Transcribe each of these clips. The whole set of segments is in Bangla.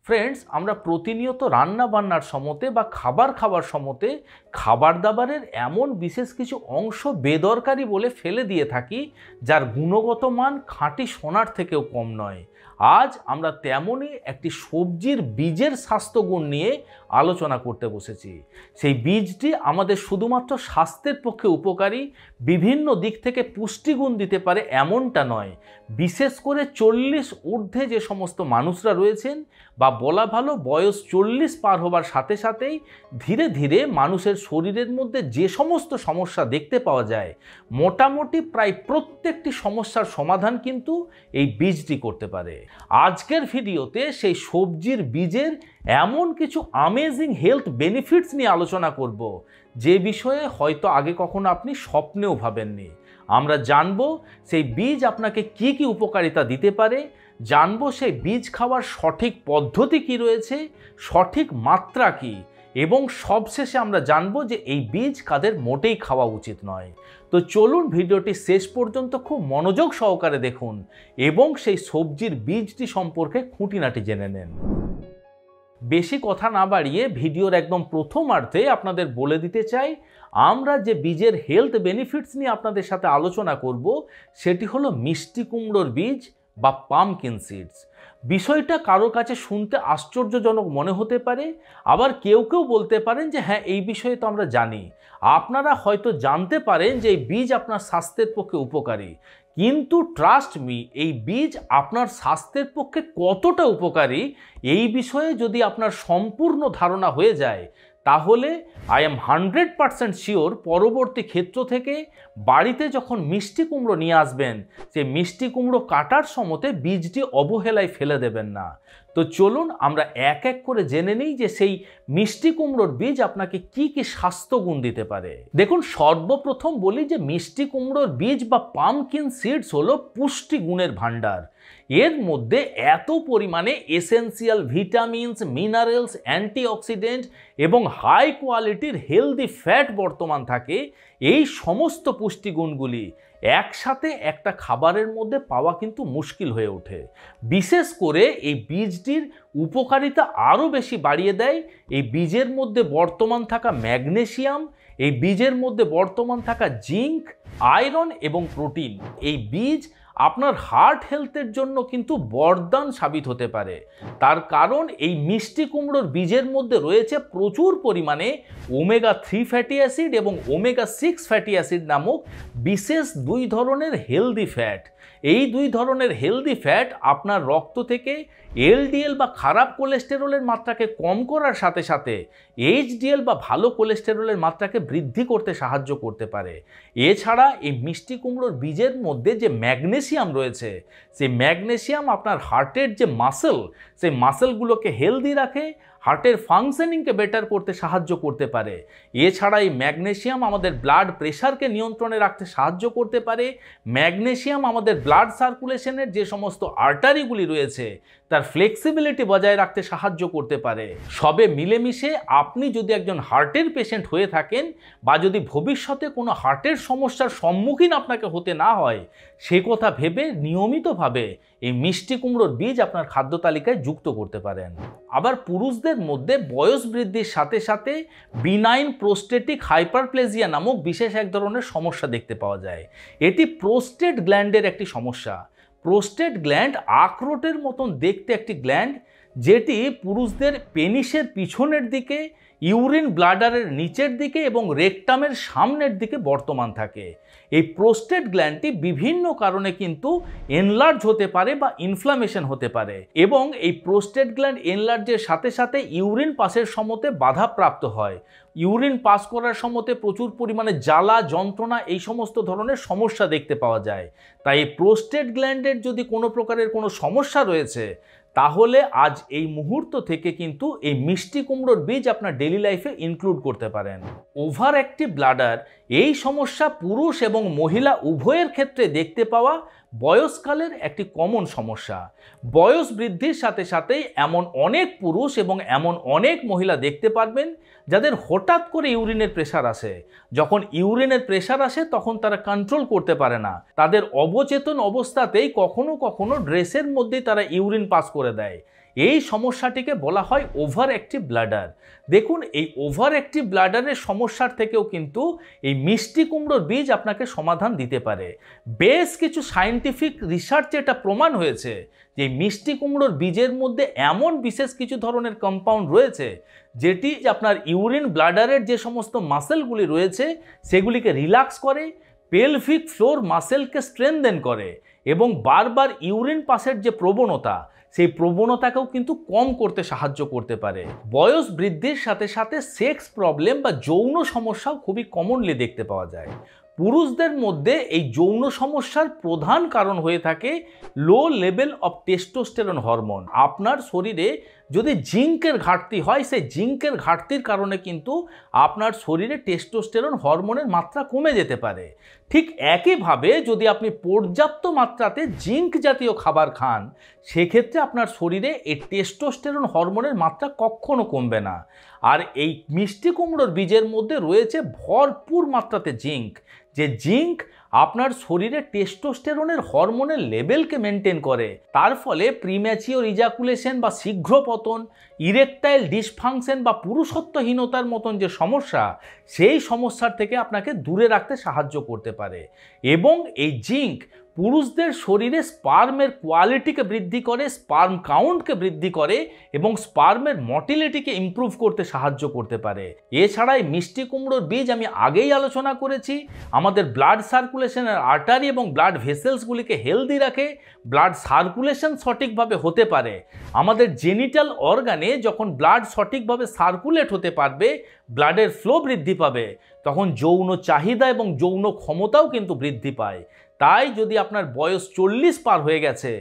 ফ্রেন্ডস, আমরা প্রতিনিয়ত রান্না বান্নার সময়তে বা খাবার খাবার সময়তে খাবার দাবারের এমন বিশেষ কিছু অংশ বেদরকারি বলে ফেলে দিয়ে থাকি, যার গুণগত মান খাঁটি সোনার থেকেও কম নয়। আজ আমরা তেমনই একটি সবজির বীজের স্বাস্থ্যগুণ নিয়ে আলোচনা করতে বসেছি। সেই বীজটি আমাদের শুধুমাত্র স্বাস্থ্যের পক্ষে উপকারী, বিভিন্ন দিক থেকে পুষ্টিগুণ দিতে পারে এমনটা নয়। বিশেষ করে 40 ঊর্ধ্বে যে সমস্ত মানুষরা রয়েছেন, বা বলা ভালো বয়স 40 পার হবার সাথে সাথেই ধীরে ধীরে মানুষের শরীরের মধ্যে যে সমস্ত সমস্যা দেখতে পাওয়া যায়, মোটামুটি প্রায় প্রত্যেকটি সমস্যার সমাধান কিন্তু এই বীজটি করতে পারে। আজকের ভিডিওতে সেই সবজির বীজের এমন কিছু অ্যামেজিং হেলথ বেনিফিটস নিয়ে আলোচনা করব, যে বিষয়ে হয়তো আগে কখনো আপনি স্বপ্নেও ভাবেননি। আমরা জানবো সেই বীজ আপনাকে কি কি উপকারিতা দিতে পারে, জানবো সেই বীজ খাওয়ার সঠিক পদ্ধতি কি রয়েছে, সঠিক মাত্রা কি, এবং সবশেষে আমরা জানবো যে এই বীজ কাদের মোটেই খাওয়া উচিত নয়। তো চলুন ভিডিওটি শেষ পর্যন্ত খুব মনোযোগ সহকারে দেখুন এবং সেই সবজির বীজটি সম্পর্কে খুঁটিনাটি জেনে নেন। বেশি কথা না বাড়িয়ে ভিডিওর একদম প্রথমার্ধে আপনাদের বলে দিতে চাই, আমরা যে বীজের হেলথ বেনিফিটস নিয়ে আপনাদের সাথে আলোচনা করব সেটি হলো মিষ্টি কুমড়োর বীজ বা পামকিন সিডস। বিষয়টা কারো কাছে শুনতে আশ্চর্যজনক মনে হতে পারে, আবার কেউ কেউ বলতে পারেন যে হ্যাঁ, এই বিষয়ে তো আমরা জানি। আপনারা হয়তো জানতে পারেন যে এই বীজ আপনার স্বাস্থ্যের পক্ষে উপকারী, কিন্তু ট্রাস্ট মি, এই বীজ আপনার স্বাস্থ্যের পক্ষে কতটা উপকারী এই বিষয়ে যদি আপনার সম্পূর্ণ ধারণা হয়ে যায়, তাহলে আই এম 100% শিওর পরবর্তী ক্ষেত্র থেকে বাড়িতে যখন মিষ্টি কুমড়ো নিয়ে আসবেন, সে মিষ্টি কুমড়ো কাটার সময়তে বীজটি অবহেলায় ফেলে দেবেন না। তো চলুন আমরা এক এক করে জেনে নিই যে সেই মিষ্টি কুমড়োর বীজ আপনাকে কি কি স্বাস্থ্যগুণ দিতে পারে। দেখুন, সর্বপ্রথম বলি যে মিষ্টি কুমড়োর বীজ বা পামকিন সিডস হলো পুষ্টিগুণের ভাণ্ডার। এর মধ্যে এত পরিমাণে এসেনশিয়াল ভিটামিনস, মিনারেলস, অ্যান্টিঅক্সিডেন্ট এবং হাই কোয়ালিটির হেলদি ফ্যাট বর্তমান থাকে। এই সমস্ত পুষ্টিগুণগুলি একসাথে একটা খাবারের মধ্যে পাওয়া কিন্তু মুশকিল হয়ে ওঠে। বিশেষ করে এই বীজটির উপকারিতা আরও বেশি বাড়িয়ে দেয় এই বীজের মধ্যে বর্তমান থাকা ম্যাগনেসিয়াম, এই বীজের মধ্যে বর্তমান থাকা জিঙ্ক, আয়রন এবং প্রোটিন। এই বীজ আপনার হার্ট হেলথের জন্য কিন্তু বরদান সাবিত হতে পারে। তার কারণ এই মিষ্টি কুমড়োর বীজের মধ্যে রয়েছে প্রচুর পরিমাণে ওমেগা 3 ফ্যাটি অ্যাসিড এবং ওমেগা 6 ফ্যাটি অ্যাসিড নামক বিশেষ দুই ধরনের হেলদি ফ্যাট। এই দুই ধরনের হেলদি ফ্যাট আপনার রক্ত থেকে এলডিএল বা খারাপ কোলেস্টেরলের মাত্রাকে কম করার সাথে সাথে এইচডিএল বা ভালো কোলেস্টেরলের মাত্রাকে বৃদ্ধি করতে সাহায্য করতে পারে। এছাড়া এই মিষ্টি কুমড়োর বীজের মধ্যে যে ম্যাগনেসিয়াম রয়েছে, সেই ম্যাগনেসিয়াম আপনার হার্টের যে মাসেল, সেই মাসেলগুলোকে হেলদি রাখে, হার্টের ফাংশনিংকে বেটার করতে সাহায্য করতে পারে। এছাড়া এই ম্যাগনেসিয়াম আমাদের ব্লাড প্রেশারকে নিয়ন্ত্রণে রাখতে সাহায্য করতে পারে। ম্যাগনেসিয়াম আমাদের ব্লাড সার্কুলেশনের যে সমস্ত আর্টারিগুলি রয়েছে তার ফ্লেক্সিবিলিটি বজায় রাখতে সাহায্য করতে পারে। সবে মিলেমিশে আপনি যদি একজন হার্টের পেশেন্ট হয়ে থাকেন, বা যদি ভবিষ্যতে কোনো হার্টের সমস্যার সম্মুখীন আপনাকে হতে না হয়, সে কথা ভেবে নিয়মিতভাবে এই মিষ্টি কুমড়োর বীজ আপনার খাদ্য তালিকায় যুক্ত করতে পারেন। আবার পুরুষদের মধ্যে বয়স বৃদ্ধির সাথে সাথে বিনাইন প্রোস্টেটিক হাইপারপ্লেজিয়া নামক বিশেষ এক ধরনের সমস্যা দেখতে পাওয়া যায়। এটি প্রোস্টেট গ্ল্যান্ডের একটি সমস্যা। প্রোস্টেট গ্ল্যান্ড আখরোটের মতন দেখতে একটি গ্ল্যান্ড, যেটি পুরুষদের পেনিসের পিছনের দিকে, ইউরিন ব্লাডারের নিচের দিকে এবং রেকটামের সামনের দিকে বর্তমান থাকে। এই প্রোস্টেট গ্ল্যান্ডটি বিভিন্ন কারণে কিন্তু এনলার্জ হতে পারে বা ইনফ্লামেশন হতে পারে, এবং এই প্রোস্টেট গ্ল্যান্ড এনলার্জের সাথে সাথে ইউরিন পাসের সময়তে বাধাপ্রাপ্ত হয়। ইউরিন পাস করার সময়তে প্রচুর পরিমাণে জ্বালা, যন্ত্রণা, এই সমস্ত ধরনের সমস্যা দেখতে পাওয়া যায়। তাই এই প্রোস্টেট গ্ল্যান্ডের যদি কোনো প্রকারের কোনো সমস্যা রয়েছে, তাহলে আজ এই মুহূর্ত থেকে কিন্তু এই মিষ্টি কুমড়োর বীজ আপনার ডেইলি লাইফে ইনক্লুড করতে পারেন। ওভার অ্যাক্টিভ ব্লাডার, এই সমস্যা পুরুষ এবং মহিলা উভয়ের ক্ষেত্রে দেখতে পাওয়া বয়সকালের একটি কমন সমস্যা। বয়স বৃদ্ধির সাথে সাথেই এমন অনেক পুরুষ এবং এমন অনেক মহিলা দেখতে পারবেন যাদের হঠাৎ করে ইউরিনের প্রেশার আসে। যখন ইউরিনের প্রেশার আসে তখন তারা কন্ট্রোল করতে পারে না। তাদের অবচেতন অবস্থাতেই কখনো কখনো ড্রেসের মধ্যেই তারা ইউরিন পাস করে দেয়। এই সমস্যাটিকে বলা হয় ওভার অ্যাক্টিভ ব্লাডার। দেখুন, এই ওভার অ্যাক্টিভ ব্লাডারের সমস্যার থেকেও কিন্তু এই মিষ্টি কুমড়োর বীজ আপনাকে সমাধান দিতে পারে। বেশ কিছু সায়েন্টিফিক রিসার্চে এটা প্রমাণ হয়েছে যে মিষ্টি কুমড়োর বীজের মধ্যে এমন বিশেষ কিছু ধরনের কম্পাউন্ড রয়েছে যেটি আপনার ইউরিন ব্লাডারের যে সমস্ত মাসেলগুলি রয়েছে সেগুলিকে রিল্যাক্স করে, পেলভিক ফ্লোর মাসেলকে স্ট্রেনদেন করে এবং বারবার ইউরিন পাসের যে প্রবণতা সেই প্রবণতাকেও কিন্তু কম করতে সাহায্য করতে পারে। বয়স বৃদ্ধির সাথে সাথে সেক্স প্রবলেম বা যৌন সমস্যাও খুবই কমনলি দেখতে পাওয়া যায়। পুরুষদের মধ্যে এই যৌন সমস্যার প্রধান কারণ হয়ে থাকে low level of testosterone hormone. আপনার শরীরে যদি জিঙ্কের ঘাটতি হয়, সেই জিঙ্কের ঘাটতির কারণে কিন্তু আপনার শরীরে টেস্টোস্টেরন হরমোনের মাত্রা কমে যেতে পারে। ঠিক একইভাবে যদি আপনি পর্যাপ্ত মাত্রাতে জিঙ্ক জাতীয় খাবার খান, সেক্ষেত্রে আপনার শরীরে এই টেস্টোস্টেরন হরমোনের মাত্রা কখনো কমবে না। আর এই মিষ্টি কুমড়োর বীজের মধ্যে রয়েছে ভরপুর মাত্রাতে জিঙ্ক, যে জিঙ্ক আপনার শরীরে টেস্টোস্টেরনের হরমোনের লেভেলকে মেনটেন করে। তার ফলে প্রিম্যাচিওর ইজাকুলেশন বা শীঘ্র পতন, ইরেকটাইল ডিসফাংশন বা পুরুষত্বহীনতার মতন যে সমস্যা, সেই সমস্যার থেকে আপনাকে দূরে রাখতে সাহায্য করতে পারে। এবং এই জিঙ্ক পুরুষদের শরীরে স্পার্মের কোয়ালিটিকে বৃদ্ধি করে, স্পার্ম কাউন্টকে বৃদ্ধি করে এবং স্পার্মের মর্টিলিটিকে ইমপ্রুভ করতে সাহায্য করতে পারে। এছাড়াই মিষ্টি কুমড়োর বীজ আমি আগেই আলোচনা করেছি আমাদের ব্লাড সার্কুলেশনের আর্টারি এবং ব্লাড ভেসেলসগুলিকে হেলদি রাখে। ব্লাড সার্কুলেশন সঠিকভাবে হতে পারে, আমাদের জেনিটাল অর্গানে যখন ব্লাড সঠিকভাবে সার্কুলেট হতে পারবে, ব্লাডের ফ্লো বৃদ্ধি পাবে, তখন যৌন চাহিদা এবং যৌন ক্ষমতাও কিন্তু বৃদ্ধি পায়। তাই যদি আপনার বয়স 40 পার হয়ে গেছে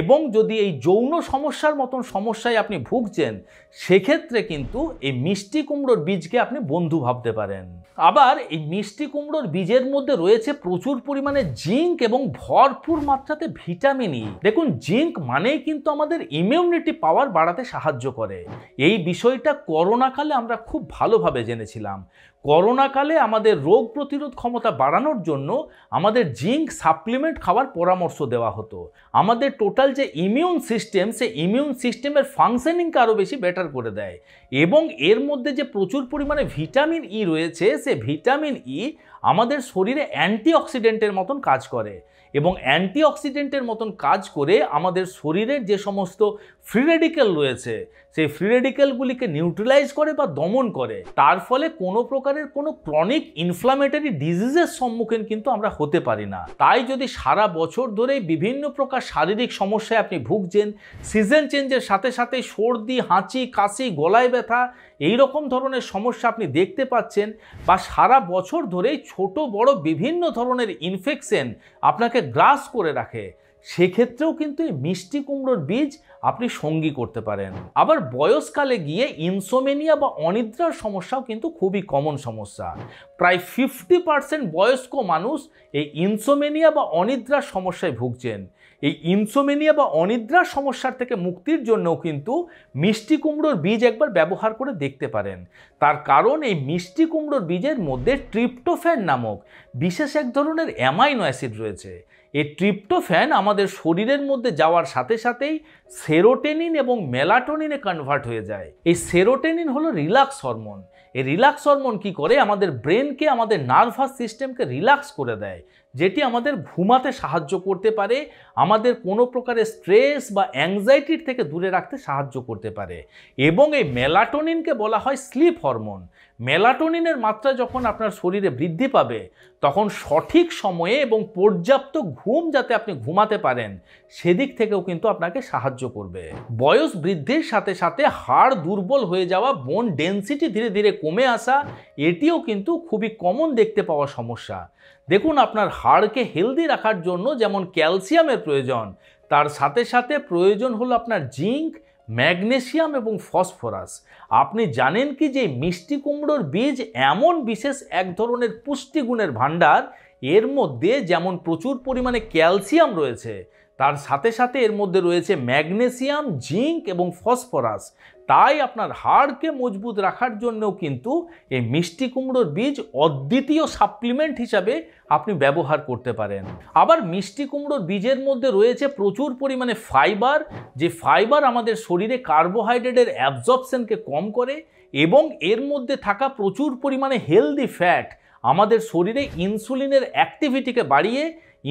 এবং যদি এই যৌন সমস্যার মতন সমস্যায় আপনি ভুগছেন, সেক্ষেত্রে কিন্তু এই মিষ্টি কুমড়োর বীজকে আপনি বন্ধু ভাবতে পারেন। আবার এই মিষ্টি কুমড়োর বীজের মধ্যে রয়েছে প্রচুর পরিমাণে জিঙ্ক এবং ভরপুর মাত্রাতে ভিটামিন ই। দেখুন, জিঙ্ক মানেই কিন্তু আমাদের ইমিউনিটি পাওয়ার বাড়াতে সাহায্য করে। এই বিষয়টা করোনাকালে আমরা খুব ভালোভাবে জেনেছিলাম। করোনাকালে আমাদের রোগ প্রতিরোধ ক্ষমতা বাড়ানোর জন্য আমাদের জিঙ্ক সাপ্লিমেন্ট খাওয়ার পরামর্শ দেওয়া হতো। আমাদের টোটাল যে ইমিউন সিস্টেম, সেই ইমিউন সিস্টেমের ফাংশনিংকে আরও বেশি বেটার করে দেয়। এবং এর মধ্যে যে প্রচুর পরিমাণে ভিটামিন ই রয়েছে, সে ভিটামিন ই আমাদের শরীরে অ্যান্টিঅক্সিডেন্টের মতন কাজ করে এবং অ্যান্টিঅক্সিডেন্টের মতন কাজ করে আমাদের শরীরের যে সমস্ত ফ্রি রেডিক্যাল রয়েছে, সেই ফ্রি রেডিক্যালগুলিকে নিউট্রালাইজ করে বা দমন করে। তার ফলে কোনো প্রকারের কোনো ক্রনিক ইনফ্লামেটরি ডিজিজের সম্মুখীন কিন্তু আমরা হতে পারি না। তাই যদি সারা বছর ধরেই বিভিন্ন প্রকার শারীরিক সমস্যায় আপনি ভুগছেন, সিজন চেঞ্জের সাথে সাথে সর্দি, হাঁচি, কাশি, গলায় ব্যথা, এই রকম ধরনের সমস্যা আপনি দেখতে পাচ্ছেন, বা সারা বছর ধরেই ছোট বড় বিভিন্ন ধরনের ইনফেকশন আপনাকে গ্রাস করে রাখে, সেক্ষেত্রেও কিন্তু এই মিষ্টি কুমড়োর বীজ আপনি সঙ্গী করতে পারেন। আবার বয়সকালে গিয়ে ইনসোমেনিয়া বা অনিদ্রার সমস্যাও কিন্তু খুবই কমন সমস্যা। প্রায় 50% বয়স্ক মানুষ এই ইনসোমেনিয়া বা অনিদ্রার সমস্যায় ভুগছেন। এই ইনসোমেনিয়া বা অনিদ্রার সমস্যার থেকে মুক্তির জন্যও কিন্তু মিষ্টি কুমড়োর বীজ একবার ব্যবহার করে দেখতে পারেন। তার কারণ এই মিষ্টি কুমড়োর বীজের মধ্যে ট্রিপ্টোফ্যান নামক বিশেষ এক ধরনের অ্যামাইনো অ্যাসিড রয়েছে। এই ট্রিপ্টোফ্যান আমাদের শরীরের মধ্যে যাওয়ার সাথে সাথেই সেরোটোনিন এবং মেলাটোনিনে কনভার্ট হয়ে যায়। এই সেরোটোনিন হলো রিল্যাক্স হরমোন। এই রিল্যাক্স হরমোন কি করে, আমাদের ব্রেনকে, আমাদের নার্ভাস সিস্টেমকে রিল্যাক্স করে দেয়, যেটি আমাদের ঘুমাতে সাহায্য করতে পারে, আমাদের কোনো প্রকারের স্ট্রেস বা অ্যাংজাইটির থেকে দূরে রাখতে সাহায্য করতে পারে। এবং এই মেলাটোনিনকে বলা হয় স্লিপ হরমোন। মেলাটোনিনের মাত্রা যখন আপনার শরীরে বৃদ্ধি পাবে, তখন সঠিক সময়ে এবং পর্যাপ্ত ঘুম যাতে আপনি ঘুমাতে পারেন, সেদিক থেকেও কিন্তু আপনাকে সাহায্য করবে। বয়স বৃদ্ধির সাথে সাথে হাড় দুর্বল হয়ে যাওয়া, বোন ডেন্সিটি ধীরে ধীরে কমে আসা, এটিও কিন্তু খুবই কমন দেখতে পাওয়া সমস্যা। দেখুন, আপনার হাড়কে হেলদি রাখার জন্য যেমন ক্যালসিয়ামের প্রয়োজন, তার সাথে সাথে প্রয়োজন হলো আপনার জিঙ্ক, ম্যাগনেসিয়াম এবং ফসফরাস। আপনি জানেন কি যে মিষ্টি কুমড়োর বীজ এমন বিশেষ এক ধরনের পুষ্টিগুণের ভাণ্ডার, এর মধ্যে যেমন প্রচুর পরিমাণে ক্যালসিয়াম রয়েছে, তার সাথে সাথে এর মধ্যে রয়েছে ম্যাগনেসিয়াম, জিঙ্ক এবং ফসফরাস। তাই আপনার হাড়কে মজবুত রাখার জন্যও কিন্তু এই মিষ্টি কুমড়োর বীজ অদ্বিতীয় সাপ্লিমেন্ট হিসাবে আপনি ব্যবহার করতে পারেন। আবার মিষ্টি কুমড়োর বীজের মধ্যে রয়েছে প্রচুর পরিমাণে ফাইবার, যে ফাইবার আমাদের শরীরে কার্বোহাইড্রেটের অ্যাবজর্পশনকে কম করে, এবং এর মধ্যে থাকা প্রচুর পরিমাণে হেলদি ফ্যাট আমাদের শরীরে ইনসুলিনের অ্যাক্টিভিটিকে বাড়িয়ে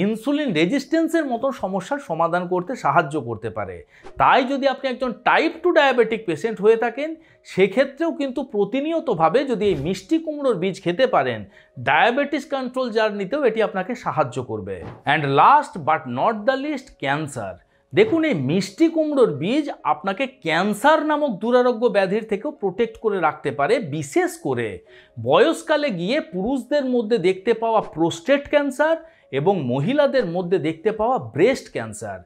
ইনসুলিন রেজিস্ট্যান্সের মতো সমস্যার সমাধান করতে সাহায্য করতে পারে। তাই যদি আপনি একজন টাইপ 2 ডায়াবেটিক পেশেন্ট হয়ে থাকেন, সেক্ষেত্রেও কিন্তু প্রতিনিয়তভাবে যদি এই মিষ্টি কুমড়োর বীজ খেতে পারেন, ডায়াবেটিস কন্ট্রোল জার্নিতেও এটি আপনাকে সাহায্য করবে। And last but not the least, cancer. দেখুন, এই মিষ্টি কুমড়োর বীজ আপনাকে ক্যান্সার নামক দুরারোগ্য ব্যাধির থেকেও প্রোটেক্ট করে রাখতে পারে। বিশেষ করে বয়সকালে গিয়ে পুরুষদের মধ্যে দেখতে পাওয়া প্রোস্টেট ক্যান্সার এবং মহিলাদের মধ্যে দেখতে পাওয়া ব্রেস্ট ক্যান্সার।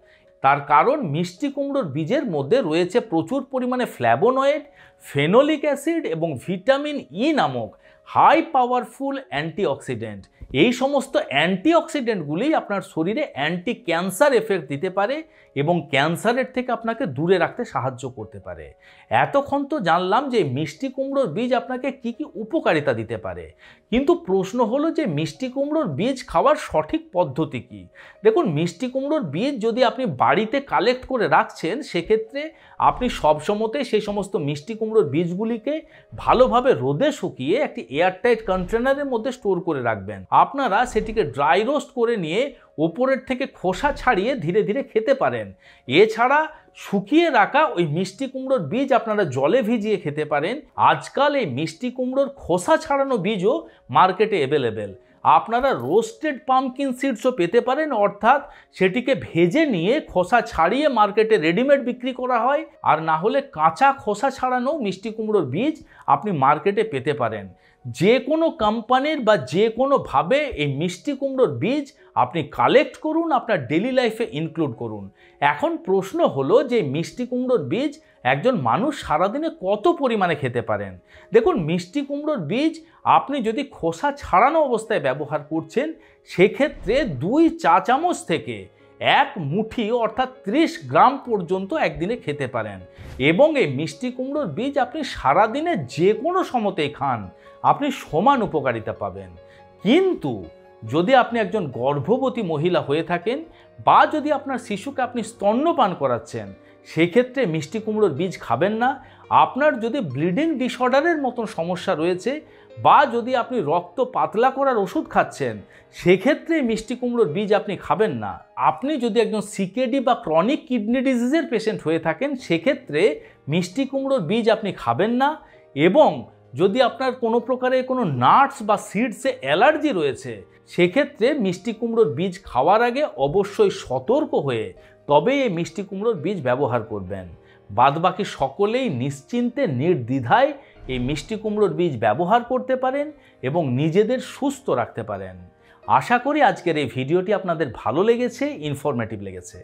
তার কারণ মিষ্টি কুমড়োর বীজের মধ্যে রয়েছে প্রচুর পরিমাণে ফ্ল্যাভোনয়েড, ফেনোলিক অ্যাসিড এবং ভিটামিন ই নামক হাই পাওয়ারফুল অ্যান্টিঅক্সিডেন্ট। এই সমস্ত অ্যান্টিঅক্সিডেন্টগুলি আপনার শরীরে অ্যান্টি ক্যান্সার এফেক্ট দিতে পারে এবং ক্যান্সারের থেকে আপনাকে দূরে রাখতে সাহায্য করতে পারে। এতক্ষণ তো জানলাম যে মিষ্টি কুমড়োর বীজ আপনাকে কি কি উপকারিতা দিতে পারে, কিন্তু প্রশ্ন হলো যে মিষ্টি কুমড়োর বীজ খাওয়ার সঠিক পদ্ধতি কি? দেখুন, মিষ্টি কুমড়োর বীজ যদি আপনি বাড়িতে কালেক্ট করে রাখছেন, সেক্ষেত্রে আপনি সবসময়তে সেই সমস্ত মিষ্টি কুমড়োর বীজগুলিকে ভালোভাবে রোদে শুকিয়ে একটি এয়ারটাইট কন্টেনারের মধ্যে স্টোর করে রাখবেন। আপনারা সেটিকে ড্রাই রোস্ট করে নিয়ে ওপরের থেকে খোসা ছাড়িয়ে ধীরে ধীরে খেতে পারেন। এছাড়া শুকিয়ে রাখা ওই মিষ্টি কুমড়োর বীজ আপনারা জলে ভিজিয়ে খেতে পারেন। আজকাল এই মিষ্টি কুমড়োর খোসা ছাড়ানো বীজও মার্কেটে অ্যাভেলেবেল। আপনারা রোস্টেড পাম্পকিন সিডসও পেতে পারেন, অর্থাৎ সেটিকে ভেজে নিয়ে খোসা ছাড়িয়ে মার্কেটে রেডিমেড বিক্রি করা হয়। আর না হলে কাঁচা খোসা ছাড়ানো মিষ্টি কুমড়োর বীজ আপনি মার্কেটে পেতে পারেন। যে কোনো কোম্পানির বা যে কোনোভাবে এই মিষ্টি কুমড়োর বীজ আপনি কালেক্ট করুন, আপনার ডেইলি লাইফে ইনক্লুড করুন। এখন প্রশ্ন হলো যে মিষ্টি কুমড়োর বীজ একজন মানুষ সারাদিনে কত পরিমাণে খেতে পারেন? দেখুন, মিষ্টি কুমড়োর বীজ আপনি যদি খোসা ছাড়ানো অবস্থায় ব্যবহার করছেন, সেক্ষেত্রে 2 চা চামচ থেকে 1 মুঠি অর্থাৎ 30 গ্রাম পর্যন্ত একদিনে খেতে পারেন। এবং এই মিষ্টি কুমড়োর বীজ আপনি সারাদিনে যে কোনো সময়তেই খান, আপনি সমান উপকারিতা পাবেন। কিন্তু যদি আপনি একজন গর্ভবতী মহিলা হয়ে থাকেন বা যদি আপনার শিশুকে আপনি স্তন্যপান করাচ্ছেন, সেক্ষেত্রে মিষ্টি কুমড়োর বীজ খাবেন না। আপনার যদি ব্লিডিং ডিসঅর্ডারের মতন সমস্যা রয়েছে বা যদি আপনি রক্ত পাতলা করার ওষুধ খাচ্ছেন, সেক্ষেত্রে মিষ্টি কুমড়োর বীজ আপনি খাবেন না। আপনি যদি একজন সিকেডি বা ক্রনিক কিডনি ডিজিজের পেশেন্ট হয়ে থাকেন, সেক্ষেত্রে মিষ্টি কুমড়োর বীজ আপনি খাবেন না। এবং যদি আপনার কোনো প্রকারের কোনো নাটস বা সিডসে অ্যালার্জি রয়েছে, সেক্ষেত্রে মিষ্টি কুমড়োর বীজ খাওয়ার আগে অবশ্যই সতর্ক হয়ে তবে এই মিষ্টি কুমড়োর বীজ ব্যবহার করবেন। বাদবাকি সকলেই নিশ্চিন্তে নির্দ্বিধায় এই মিষ্টি কুমড়োর বীজ ব্যবহার করতে পারেন এবং নিজেদের সুস্থ রাখতে পারেন। আশা করি আজকের এই ভিডিওটি আপনাদের ভালো লেগেছে, ইনফরমেটিভ লেগেছে।